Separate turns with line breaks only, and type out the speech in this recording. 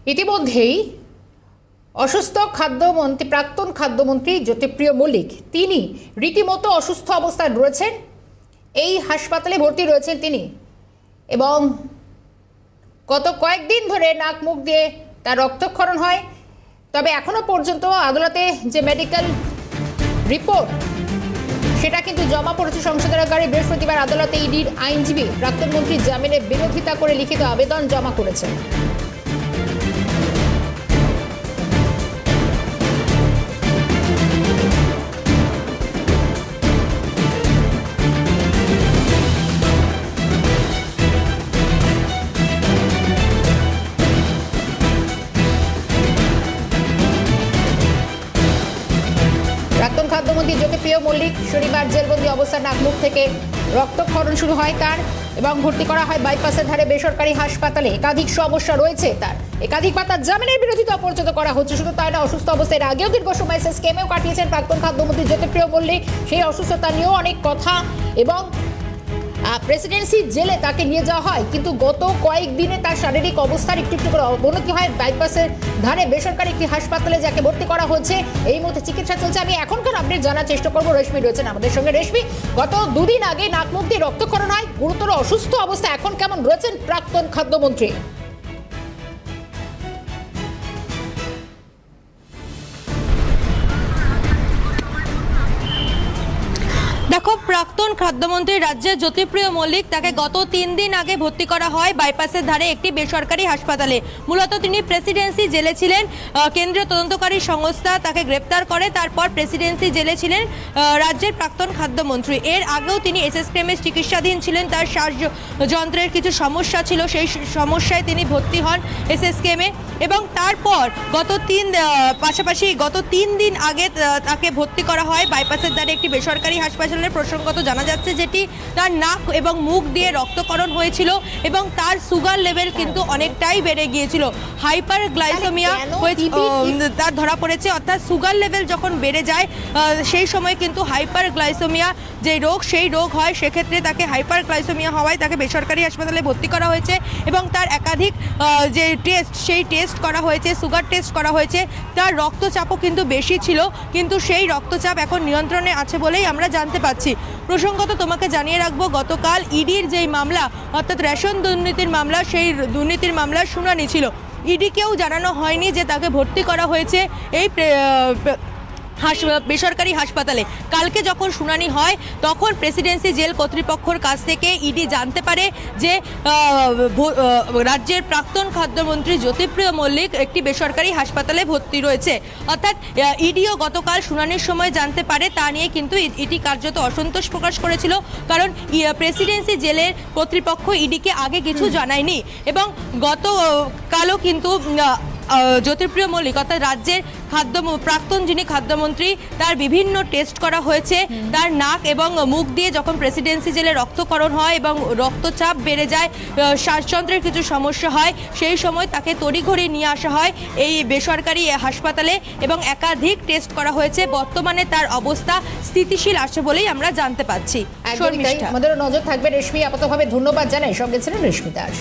ইতিমধ্যেই অসুস্থ খাদ্যমন্ত্রী প্রাক্তন খাদ্যমন্ত্রী জ্যোতিপ্রিয় মল্লিক তিনি রীতিমতো অসুস্থ অবস্থায় রয়েছেন। এই হাসপাতালে ভর্তি রয়েছেন তিনি এবং গত কয়েকদিন ধরে নাক মুখ দিয়ে তার রক্তক্ষরণ হয়। তবে এখনো পর্যন্ত আদালতে যে মেডিকেল রিপোর্ট সেটা কিন্তু জমা পড়েছে সংশোধনাগারে। বৃহস্পতিবার আদালতে ইডির আইনজীবী প্রাক্তন মন্ত্রীর জামিনের বিরোধিতা করে লিখিত আবেদন জমা করেছেন। প্রাক্তন খাদ্যমন্ত্রী জ্যোতিপ্রিয় মল্লিক শনিবার জেলবন্দি অবস্থায় নাক মুখ থেকে রক্তক্ষরণ শুরু হয় তার এবং ভর্তি করা হয় বাইপাসের ধারে বেসরকারি হাসপাতালে। একাধিক সমস্যা রয়েছে তার, একাধিকবার তার জামিনের বিরোধিতা পর্যন্ত করা হচ্ছে। শুধু তাই না, অসুস্থ অবস্থায় আগেও দীর্ঘ সময় স্কেমেও কাটিয়েছেন প্রাক্তন খাদ্যমন্ত্রী জ্যোতিপ্রিয় মল্লিক। সেই অসুস্থতা নিয়েও অনেক কথা এবং প্রেসিডেন্সি জেলে তাকে নিয়ে যাওয়া হয়, কিন্তু গত কয়েকদিনে তার শারীরিক অবস্থার একটু করে অবনতি হয়। বাইপাসের ধারে বেসরকারি একটি হাসপাতালে যাকে ভর্তি করা হয়েছে, এই মুহূর্তে চিকিৎসা চলছে। আমি এখনকার আপডেট জানার চেষ্টা করবো। রেশমি রয়েছেন আমাদের সঙ্গে। রেশমি, গত দুদিন আগে নাক মুখ দিয়ে রক্তক্ষরণ হয়, গুরুতর অসুস্থ অবস্থা, এখন কেমন রয়েছেন প্রাক্তন খাদ্যমন্ত্রী?
দেখো, প্রাক্তন খাদ্যমন্ত্রী রাজ্যের জ্যোতিপ্রিয় মল্লিক তাকে গত 3 দিন আগে ভর্তি করা হয় বাইপাসের ধারে একটি বেসরকারি হাসপাতালে। মূলত তিনি প্রেসিডেন্সি জেলে ছিলেন। কেন্দ্রীয় তদন্তকারী সংস্থা তাকে গ্রেপ্তার করে, তারপর প্রেসিডেন্সি জেলে ছিলেন রাজ্যের প্রাক্তন খাদ্যমন্ত্রী। এর আগেও তিনি এসএসকেএমে চিকিৎসাধীন ছিলেন। তার শ্বাসযন্ত্রের কিছু সমস্যা ছিল, সেই সমস্যায় তিনি ভর্তি হন এসএসকেএমে এবং তারপর গত 3 দিন আগে তাকে ভর্তি করা হয় বাইপাসের ধারে একটি বেসরকারি হাসপাতালে। প্রসঙ্গত জানা যাচ্ছে যেটি তার নাক এবং মুখ দিয়ে রক্তক্ষরণ হয়েছিল এবং তার সুগার লেভেল কিন্তু অনেকটাই বেড়ে গিয়েছিল। হাইপার গ্লাইসেমিয়া তার ধরা পড়েছে, অর্থাৎ সুগার লেভেল যখন বেড়ে যায় সেই সময় কিন্তু হাইপার গ্লাইসেমিয়া যে রোগ, সেই রোগ হয়। সেক্ষেত্রে তাকে হাইপার গ্লাইসেমিয়া হওয়ায় তাকে বেসরকারি হাসপাতালে ভর্তি করা হয়েছে এবং তার একাধিক যে টেস্ট, সেই টেস্ট করা হয়েছে, সুগার টেস্ট করা হয়েছে। তার রক্তচাপও কিন্তু বেশি ছিল, কিন্তু সেই রক্তচাপ এখন নিয়ন্ত্রণে আছে বলেই আমরা জানতে পারছি। প্রসঙ্গত তোমাকে জানিয়ে রাখবো, গতকাল ইডির যেই মামলা, অর্থাৎ রেশন দুর্নীতির মামলা, সেই দুর্নীতির মামলার শুনানি ছিল। ইডিকেও জানানো হয়নি যে তাকে ভর্তি করা হয়েছে এই বেসরকারি হাসপাতালে। কালকে যখন শুনানি হয় তখন প্রেসিডেন্সি জেল কর্তৃপক্ষের কাছ থেকে ইডি জানতে পারে যে রাজ্যের প্রাক্তন খাদ্যমন্ত্রী জ্যোতিপ্রিয় মল্লিক একটি বেসরকারি হাসপাতালে ভর্তি রয়েছে। অর্থাৎ ইডিও গতকাল শুনানির সময় জানতে পারে। তা নিয়ে কিন্তু ইডি কার্যত অসন্তোষ প্রকাশ করেছিল, কারণ প্রেসিডেন্সি জেলের কর্তৃপক্ষ ইডিকে আগে কিছু জানায়নি এবং গতকালও কিন্তু জ্যোতিপ্রিয় মল্লিক অর্থাৎ রাজ্যের প্রাক্তন যিনি খাদ্যমন্ত্রী, তার বিভিন্ন টেস্ট করা হয়েছে। তার নাক এবং মুখ দিয়ে যখন প্রেসিডেন্সি জেলে রক্তক্ষরণ হয় এবং রক্তচাপ বেড়ে যায়, শ্বাসযন্ত্রের কিছু সমস্যা হয়, সেই সময় তাকে তড়িঘড়ি নিয়ে আসা হয় এই বেসরকারি হাসপাতালে এবং একাধিক টেস্ট করা হয়েছে। বর্তমানে তার অবস্থা স্থিতিশীল আছে বলেই আমরা জানতে পারছি।
আমাদের নজর থাকবে। রেশমি, আপাতভাবে ধন্যবাদ জানাই। সঙ্গে ছিলেন রেশমি দাস।